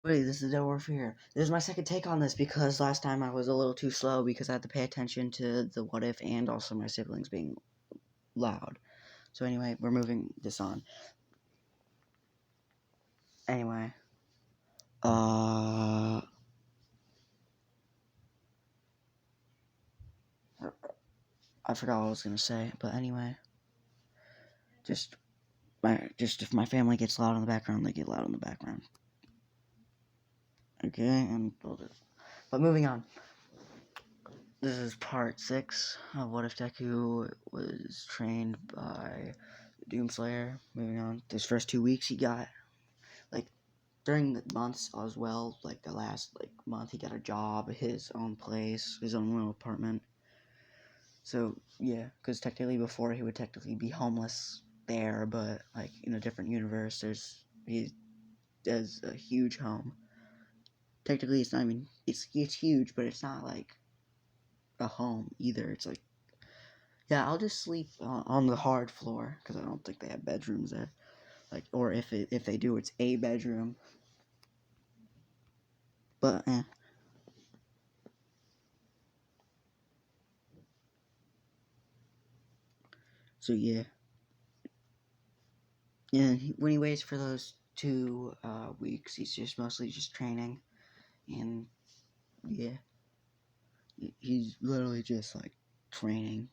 Wait, this is Delaware Fear. This is my second take on this because last time I was a little too slow because I had to pay attention to the what if and also my siblings being loud. So anyway, we're moving this on. Anyway, uh, I forgot what I was gonna say, but anyway, just just if my family gets loud in the background, they get loud in the background. Okay, and but moving on. This is part 6 of What If Deku was trained by Doomslayer. Moving on. Those first 2 weeks he got, like, during the months as well, like the last, like, month he got a job, his own place, his own little apartment. So, yeah, because technically before he would technically be homeless there, but, like, in a different universe, he has a huge home. Technically, it's not, I mean, it's huge, but it's not, like, a home either. It's like, yeah, I'll just sleep on the hard floor because I don't think they have bedrooms there. Like, or if they do, it's a bedroom. But so yeah. And when he waits for those 2 weeks, he's just mostly just training, and yeah, he's literally just like training.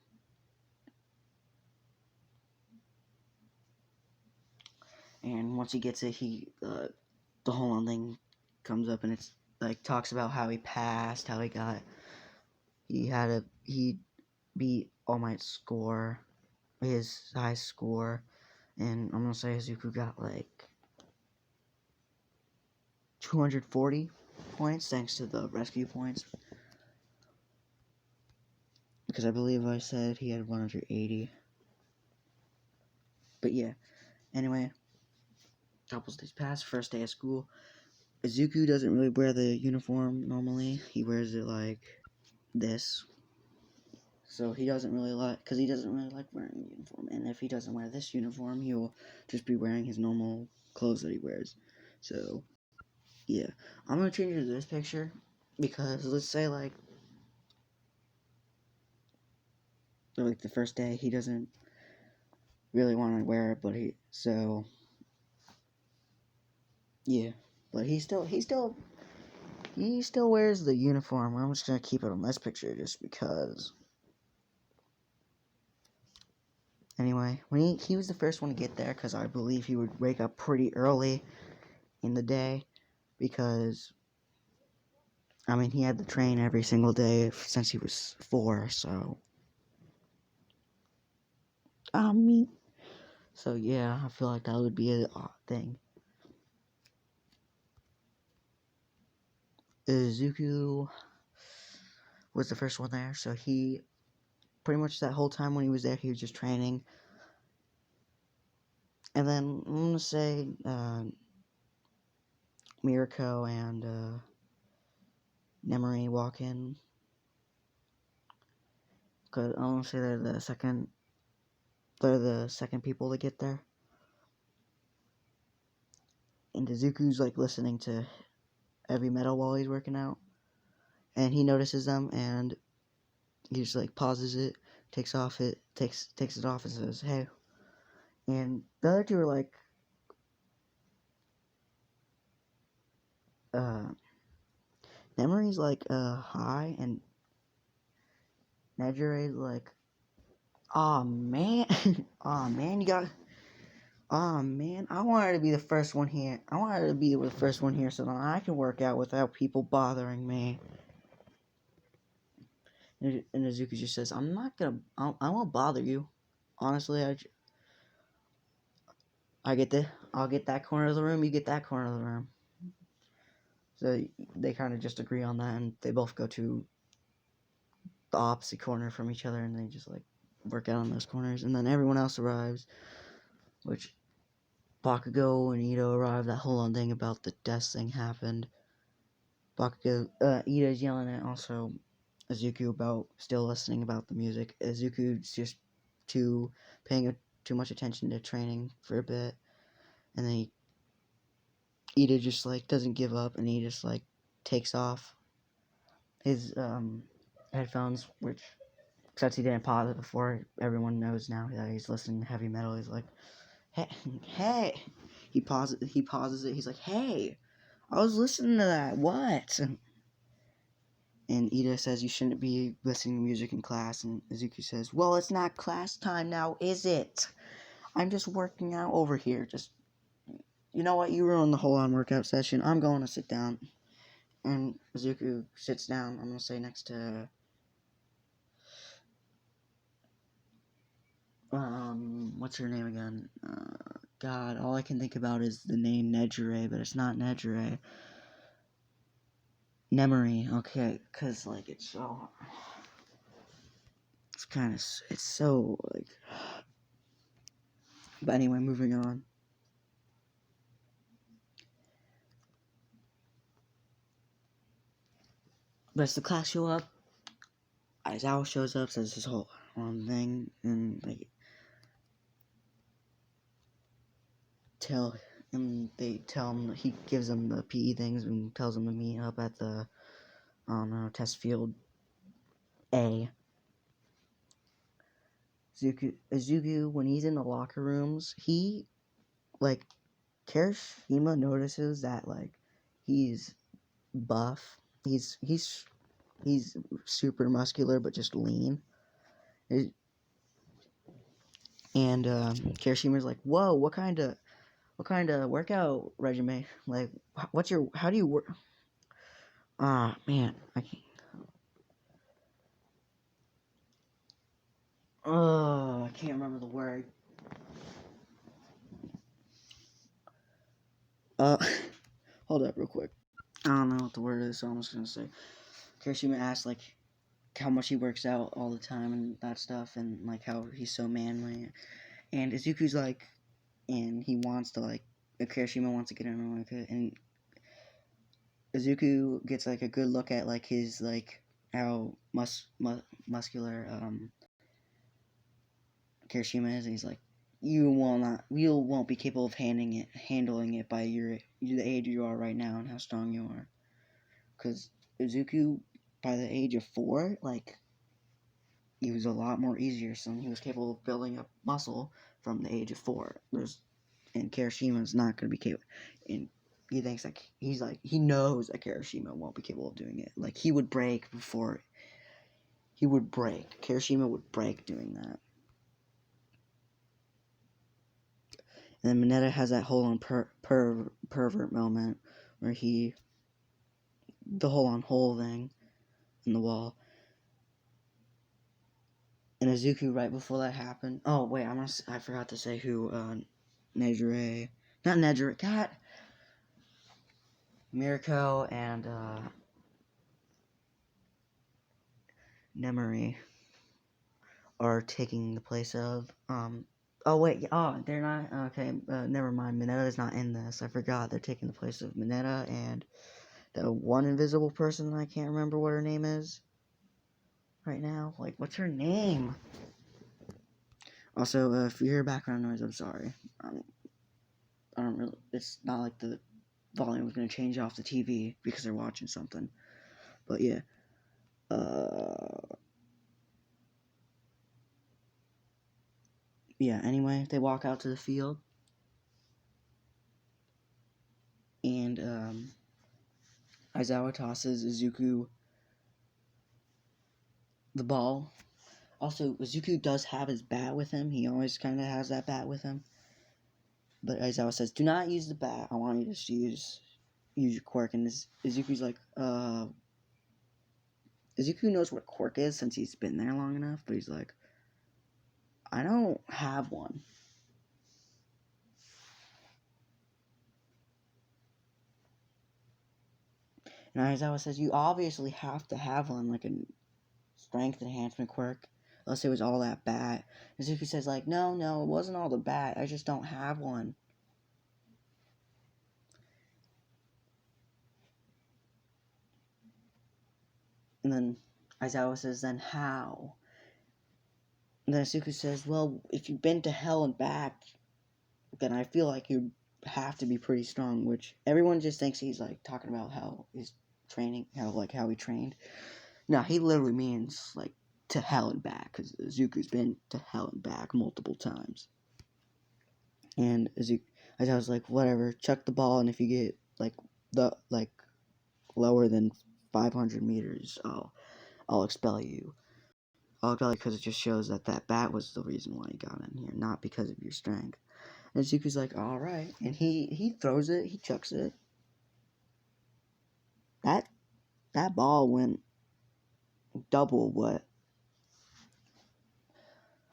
And once he gets it, the whole thing comes up, and it's like talks about how he passed, how he beat All Might's score, his high score, and I'm gonna say Izuku got like 240 points thanks to the rescue points. Because I believe I said he had 180. But yeah, anyway, couple days pass, first day of school. Izuku doesn't really wear the uniform normally. He wears it like this. So he doesn't really like, because he doesn't really like wearing a uniform. And if he doesn't wear this uniform, he will just be wearing his normal clothes that he wears. So, yeah. I'm going to change it to this picture because let's say like the first day he doesn't really want to wear it, but yeah, but he still wears the uniform. I'm just gonna keep it on this picture just because. Anyway, when he was the first one to get there, because I believe he would wake up pretty early in the day, because I mean he had to train every single day since he was 4. So I mean, so yeah, I feel like that would be an odd thing. Izuku was the first one there, so he pretty much that whole time when he was there, he was just training. And then I'm gonna say Mirako and Nemory walk in, because I want to say they're the second people to get there. And Izuku's like listening to heavy metal while he's working out, and he notices them, and he just like pauses it, takes it off, and says, "Hey." And the other two are like, Nemory's like, hi, and Nejire's like, "Aw, man, aw, man, you got." Aw, man, I wanted to be the first one here. I wanted to be the first one here so that I can work out without people bothering me. And Izuku just says, I'm not gonna, I won't bother you. Honestly, I'll get that corner of the room, you get that corner of the room. So they kind of just agree on that, and they both go to the opposite corner from each other, and they just like work out on those corners. And then everyone else arrives, which Bakugo and Ito arrive. That whole thing about the death thing happened. Bakugo, Ito's yelling at also Izuku about still listening about the music. Izuku's just paying too much attention to training for a bit, and then Ida just like doesn't give up, and he just like takes off his headphones, which since he didn't pause it before, everyone knows now that he's listening to heavy metal. He's like, hey. He pauses it. He's like, hey, I was listening to that. What? And Ida says you shouldn't be listening to music in class. And Izuku says, well, it's not class time now, is it? I'm just working out over here. Just, you know what? You ruined the whole on workout session. I'm going to sit down. And Izuku sits down. I'm going to say next to what's her name again? God, all I can think about is the name Nejire, but it's not Nejire. Nemery, okay, because, like, it's so, it's so, like, but anyway, moving on. But as the class show up, Aizawa shows up, says this whole thing, and, like, they tell him, he gives them the PE things and tells them to meet up at the, test field A. Izuku, when he's in the locker rooms, he, like, Kirishima notices that, like, he's buff. He's super muscular, but just lean. And Kirishima's like, whoa, what kind of workout regimen? Like, how do you work? Man, I can't. I can't remember the word. Hold up real quick. I don't know what the word is, so I'm just gonna say. Kirishima asks, like, how much he works out all the time and that stuff, and, like, how he's so manly. And Izuku's like, and he wants to, like, Kirishima wants to get in on it, and Izuku gets, like, a good look at, like, his, like, how muscular Kirishima is, and he's like, you won't be capable of handling it by the age you are right now and how strong you are. Because Izuku, by the age of 4, like, he was a lot more easier, so he was capable of building up muscle from the age of 4. And Kirishima's not going to be capable, and he thinks, like, he knows that Kirishima won't be capable of doing it. Like, he would break. Kirishima would break doing that. And then Mineta has that whole on pervert moment where the whole thing in the wall. And Izuku, right before that happened. Oh wait, I forgot to say who Nejire, not Nejire, God, Mirko and Nemery are taking the place of Oh wait, they're not. Okay, never mind. Mineta is not in this. I forgot they're taking the place of Mineta and the one invisible person. I can't remember what her name is right now. Like, what's her name? Also, if you hear background noise, I'm sorry. I don't really. It's not like the volume is gonna change off the TV because they're watching something. But yeah. Yeah. Anyway, they walk out to the field, and Aizawa tosses Izuku the ball. Also, Izuku does have his bat with him. He always kind of has that bat with him. But Aizawa says, do not use the bat. I want you to just use your quirk. And Izuku's like, Izuku knows what quirk is since he's been there long enough. But he's like, I don't have one. And Aizawa says, you obviously have to have one, like a strength enhancement quirk. Unless it was all that bat. Izuku says, like, no, it wasn't all the bat. I just don't have one. And then Aizawa says, then how? And then Izuku says, well, if you've been to hell and back, then I feel like you'd have to be pretty strong, which everyone just thinks he's like talking about how he's training, how he trained. No, he literally means like to hell and back, because Zuko's been to hell and back multiple times. And I was like, whatever, chuck the ball, and if you get like lower than 500 meters, I'll expel you. I'll expel you because it just shows that bat was the reason why you got in here, not because of your strength. And Zuko's like, all right, and he throws it, he chucks it. That ball went double what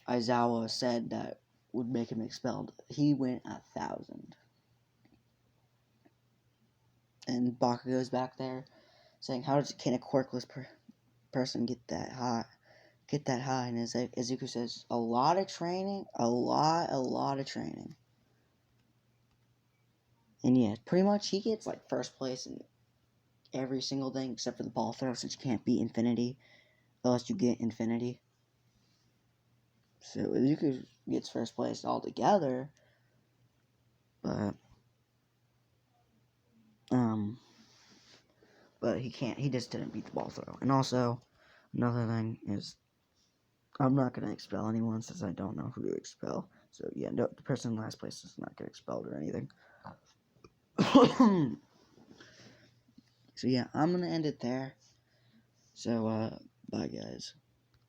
Aizawa said that would make him expelled. He went 1,000. And Baka goes back there saying, can a quirkless person get that high? And as Izuku says, a lot of training, a lot of training. And yeah, pretty much he gets like first place in every single thing except for the ball throw, since you can't beat Infinity unless you get Infinity. So Izuku gets first place altogether, but he can't. He just didn't beat the ball throw. And also, another thing is, I'm not gonna expel anyone since I don't know who to expel. So yeah, no, the person in last place does not get expelled or anything. So yeah, I'm gonna end it there. So bye guys.